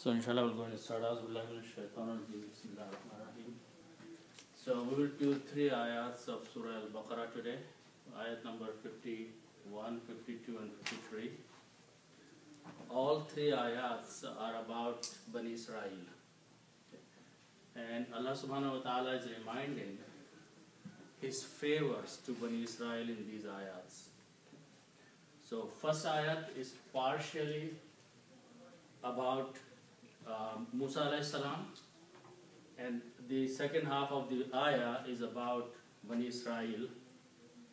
So inshallah we're going to start out with So we will do 3 ayats of Surah Al-Baqarah today. Ayat number 51, 52 and 53. All 3 ayats are about Bani Israel. And Allah subhanahu wa ta'ala is reminding His favors to Bani Israel in these ayats. So first ayat is partially about Musa alayhi salam, and the second half of the ayah is about Bani Israel,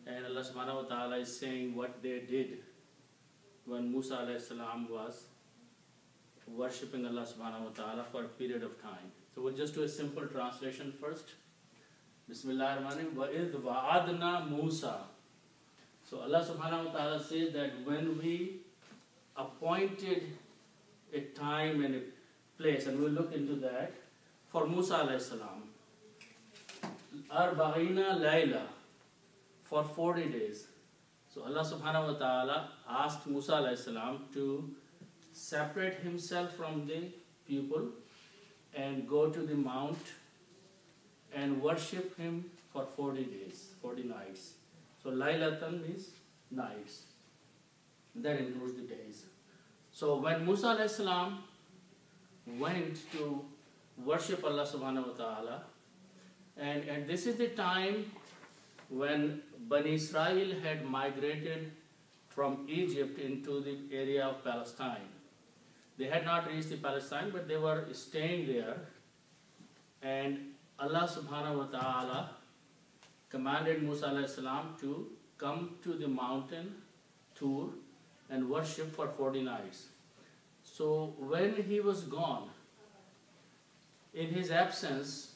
and Allah subhanahu wa ta'ala is saying what they did when Musa alayhi salam was worshipping Allah subhanahu wa ta'ala for a period of time. So we'll just do a simple translation first. Bismillahir-Rahmanir-Rahim. وَإِذْ وَعَدْنَا Musa. So Allah subhanahu wa ta'ala says that when we appointed a time and a place, and we'll look into that, for Musa alayhi salam, Arba'ina Layla, for 40 days. So Allah subhanahu wa ta'ala asked Musa alayhi salam to separate himself from the people and go to the mount and worship him for 40 days, 40 nights. So Laylatan means nights. That includes the days. So when Musa alayhi salam went to worship Allah subhanahu wa ta'ala, and this is the time when Bani Israel had migrated from Egypt into the area of Palestine. They had not reached the Palestine, but they were staying there, and Allah subhanahu wa ta'ala commanded Musa alayhi salam to come to the mountain Tur and worship for 40 nights. So when he was gone, in his absence,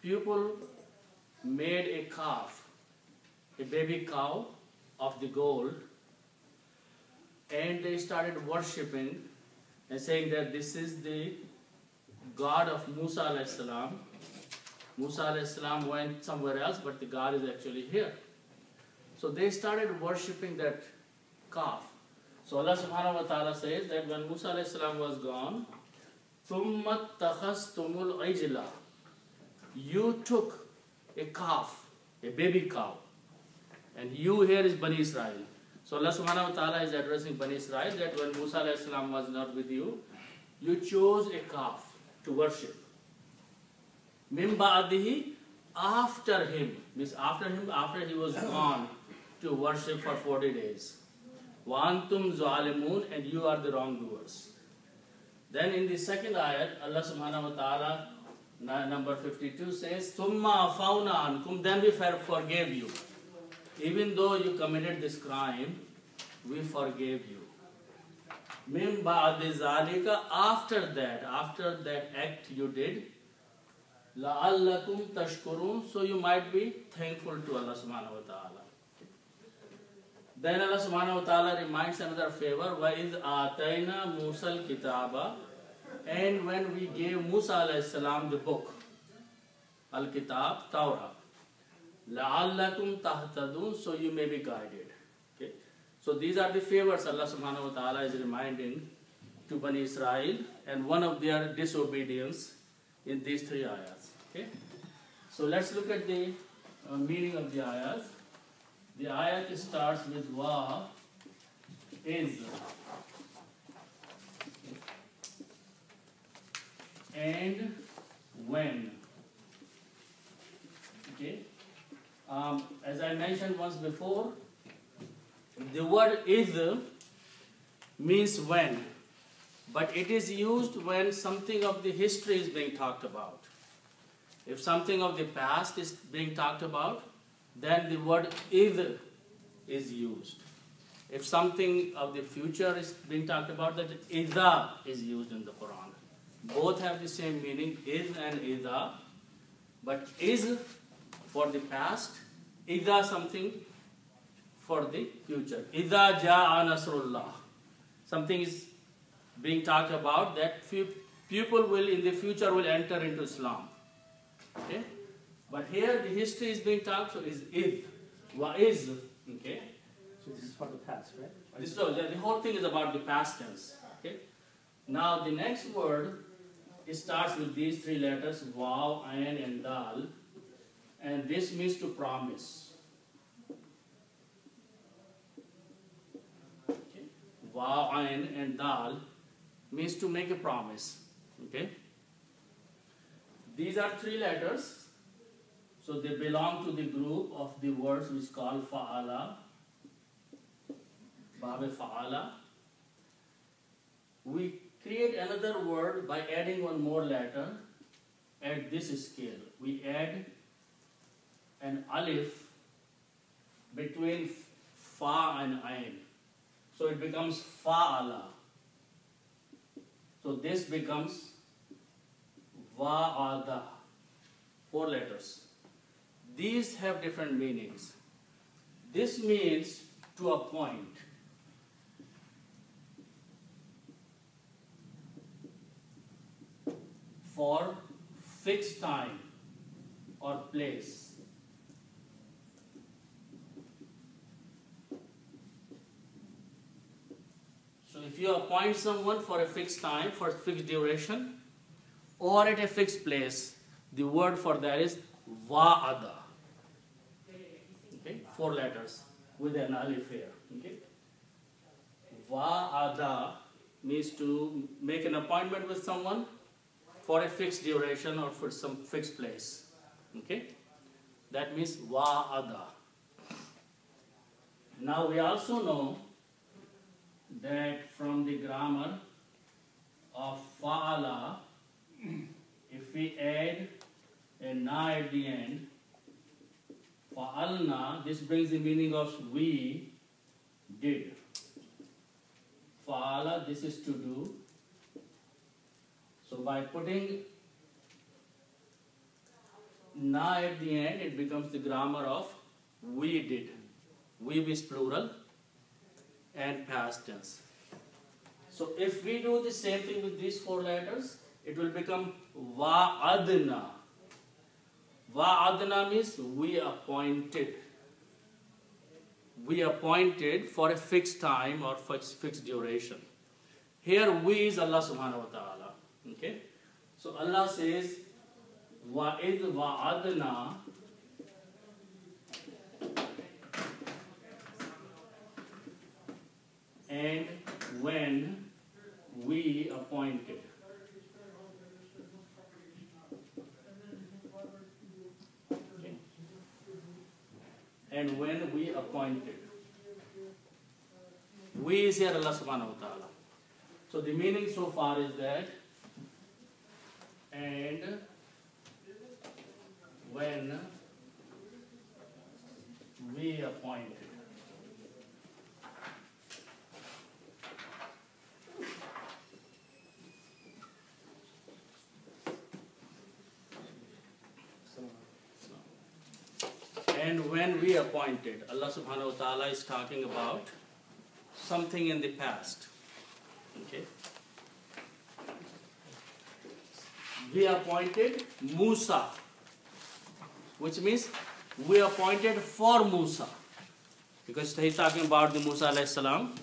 people made a calf, a baby cow of the gold, and they started worshipping and saying that this is the God of Musa alayhi salam. Musa alayhi salam went somewhere else, but the God is actually here. So they started worshipping that calf. So Allah subhanahu wa ta'ala says that when Musa alayhi salam was gone, ثُمَّ اتَّخَذْتُمُ الْعِجْلَ, you took a calf, a baby cow. And you here is Bani Israel. So Allah subhanahu wa ta'ala is addressing Bani Israel that when Musa alayhi salam was not with you, you chose a calf to worship. Min ba'dihi, after him, means after he was gone to worship for 40 days. وَأَنْتُمْ ظَالِمُونَ, and you are the wrongdoers. Then in the second ayat, Allah subhanahu wa ta'ala, number 52 says, ثُمَّ عَفَوْنَا عَنْكُمْ, then we forgave you. Even though you committed this crime, we forgave you. مِن بَعْدِ ذَلِكَ, after that act you did, لَعَلَّكُمْ تَشْكُرُونَ, so you might be thankful to Allah subhanahu wa ta'ala. Then Allah subhanahu wa ta'ala reminds another favor, وَإِذْ آتَيْنَا مُوسَى الْكِتَابَ, and when we gave Musa alayhi salam the book, Al-Kitab, Torah, لَعَلَّكُمْ تَهْتَدُونَ, so you may be guided. Okay? So these are the favors Allah subhanahu wa ta'ala is reminding to Bani Israel, and one of their disobedience in these 3 ayahs. Okay? So let's look at the meaning of the ayahs. The ayat starts with wa, is, and when. Okay? As I mentioned once before, the word is means when, but it is used when something of the history is being talked about. If something of the past is being talked about, then the word is used. If something of the future is being talked about, then idha is used in the Quran. Both have the same meaning, is and idha, but is for the past, idha something for the future. Idha ja'a nasrullah. Something is being talked about that people will in the future will enter into Islam. Okay? But here the history is being talked, so is id. Wa is. Okay? So this is for the past, right? So the whole thing is about the past tense. Okay? Now the next word, it starts with these three letters, Waw, Ain and Dal, and this means to promise. Okay. Waw, Ain and Dal means to make a promise. Okay. These are three letters, so they belong to the group of the words which call Fa'ala, Bab Fa'ala. We create another word by adding one more letter at this scale. We add an alif between Fa and Ain. So it becomes Fa'ala. So this becomes Wa'ada. 4 letters. These have different meanings. This means to appoint. For fixed time or place. So if you appoint someone for a fixed time, for a fixed duration, or at a fixed place, the word for that is wa'ada. Okay, 4 letters with an alif here. Okay, wa'ada means to make an appointment with someone for a fixed duration or for some fixed place. Okay, that means wa'ada. Now we also know that from the grammar of fa'ala, if we add a na at the end, fa'alna, this brings the meaning of we did. Fa'ala, this is to do. So by putting na at the end, it becomes the grammar of we did. We is plural and past tense. So if we do the same thing with these 4 letters, it will become wa'adna. Wa'adna means we appointed. We appointed for a fixed time or fixed duration. Here we is Allah subhanahu wa ta'ala. Okay? So Allah says, wa'id wa'adna and when we appointed. Okay. And when we appointed. We is here Allah subhanahu wa ta'ala. So the meaning so far is that and when we appointed. And when we appointed, Allah subhanahu wa ta'ala is talking about something in the past. Okay. We appointed Musa, which means we appointed for Musa, because he's talking about the Musa alayhi salam.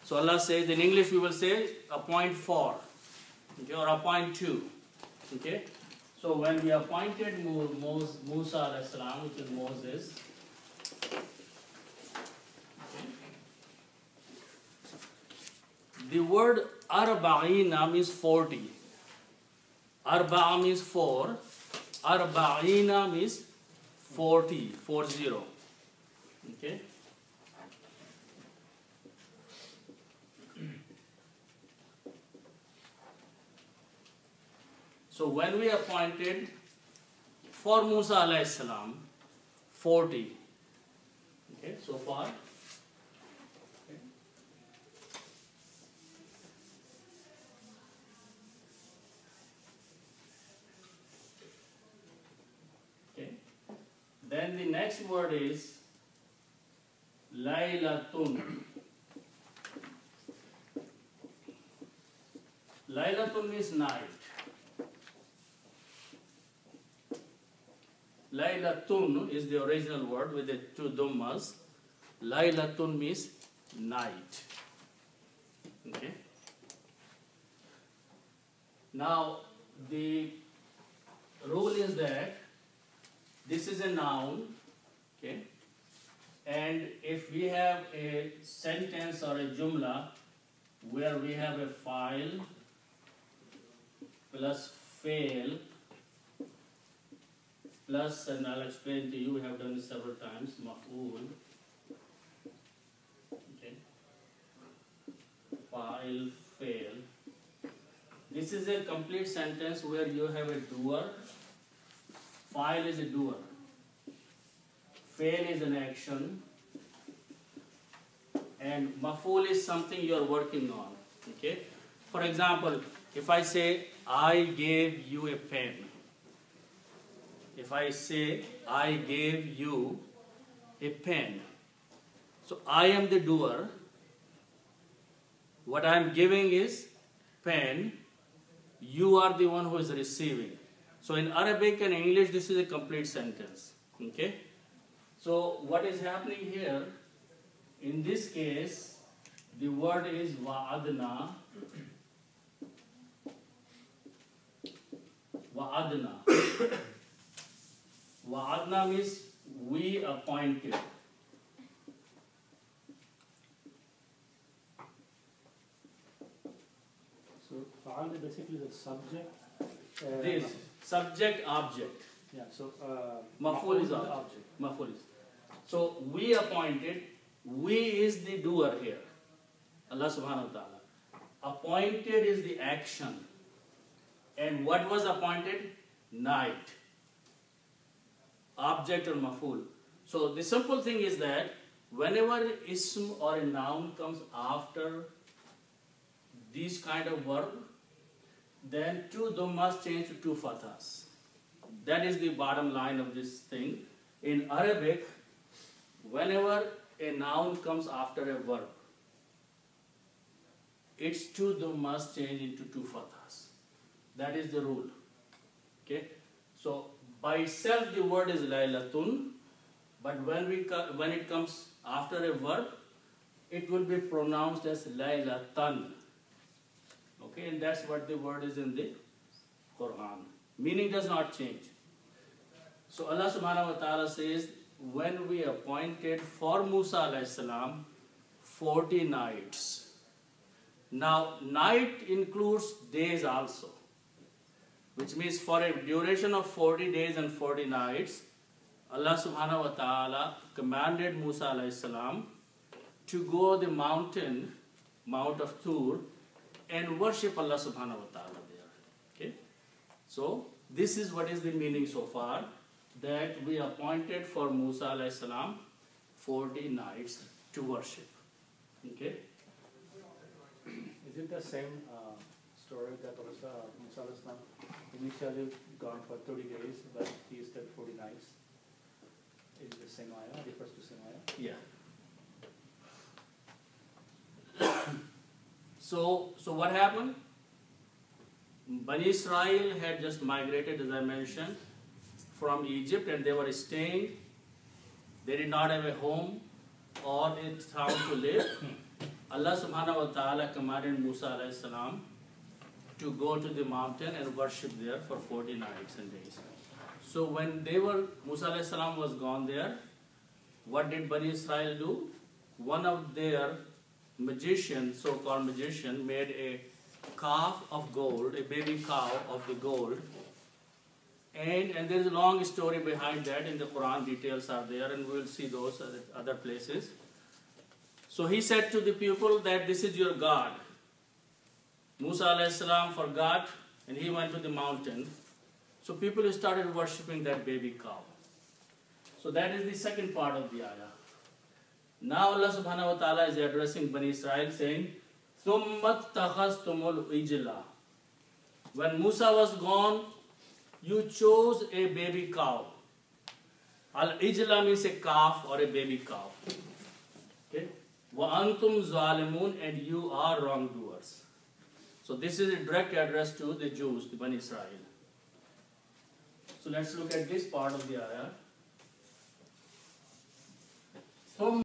So Allah says, in English we will say appoint for, okay, or appoint to. Okay. So when we appointed Musa alayhi salam, which is Moses, okay, the word arba'ina means 40. Arba'a means 4. Arba'ina means 40. 40. Okay. So when we appointed for Musa alayhi salam 40. Okay, so far. Okay. Okay. Then the next word is Laylatun. Laylatun means night. Laylatun is the original word with the 2 dhammas. Laylatun means night. Okay. Now, the rule is that this is a noun, okay? And if we have a sentence or a jumla where we have a file plus fail plus, and I'll explain to you, we have done it several times, maf'ul, okay? File, fail. This is a complete sentence where you have a doer, file is a doer, fail is an action, and maf'ul is something you are working on, okay? For example, if I say, I gave you a pen. If I say, I gave you a pen. So I am the doer. What I am giving is pen. You are the one who is receiving. So in Arabic and English, this is a complete sentence, okay? So what is happening here, in this case, the word is wa'adna. Wa'adna. Wa'adna means we appointed. So fa'al is basically the subject. This subject object. Yeah. So Maf'ul is object. Maf'ul is. So we appointed. We is the doer here. Allah subhanahu wa ta'ala. Appointed is the action. And what was appointed? Night. Object or maf'ul. So the simple thing is that whenever ism or a noun comes after this kind of verb, then two dhammas change to two fathas. That is the bottom line of this thing. In Arabic, whenever a noun comes after a verb, its two dhammas change into two fathas. That is the rule. Okay? So by itself the word is laylatun, but when it comes after a verb, it will be pronounced as laylatan. Okay, and that's what the word is in the Quran. Meaning does not change. So Allah subhanahu wa ta'ala says, when we appointed for Musa alayhi salam 40 nights. Now night includes days also, which means for a duration of 40 days and 40 nights, Allah subhanahu wa ta'ala commanded Musa alayhi salam to go the mountain, Mount of Tur, and worship Allah subhanahu wa ta'ala there. Okay? So this is what is the meaning so far, that we appointed for Musa alayhi salam 40 nights to worship. Okay? Is it the same story that Musa alayhi salam initially gone for 30 days, but he stayed 40 nights? Is it the same ayah? Refers to same ayah? Yeah. So what happened? Bani Israel had just migrated, as I mentioned, from Egypt, and they were staying. They did not have a home or a town to live. Allah subhanahu wa ta'ala commanded Musa alayhi salam to go to the mountain and worship there for 40 nights and days. So when Musa alayhi salam was gone there, what did Bani Israel do? One of their magicians, so-called magician, made a calf of gold, a baby cow of the gold. And there is a long story behind that. In the Quran, details are there, and we will see those at other places. So he said to the people that this is your God. Musa alayhi salam forgot, and he went to the mountain. So people started worshipping that baby cow. So that is the second part of the ayah. Now Allah subhanahu wa ta'ala is addressing Bani Israel, saying, ثُمَّ اتَّخَذْتُمُ الْإِجْلَ. When Musa was gone, you chose a baby cow. Al-Ijla means a calf or a baby cow. Okay? وَأَنْتُمْ ظَالِمُونَ, and you are wrongdoers. So this is a direct address to the Jews, the Bani Israel. So let's look at this part of the ayah.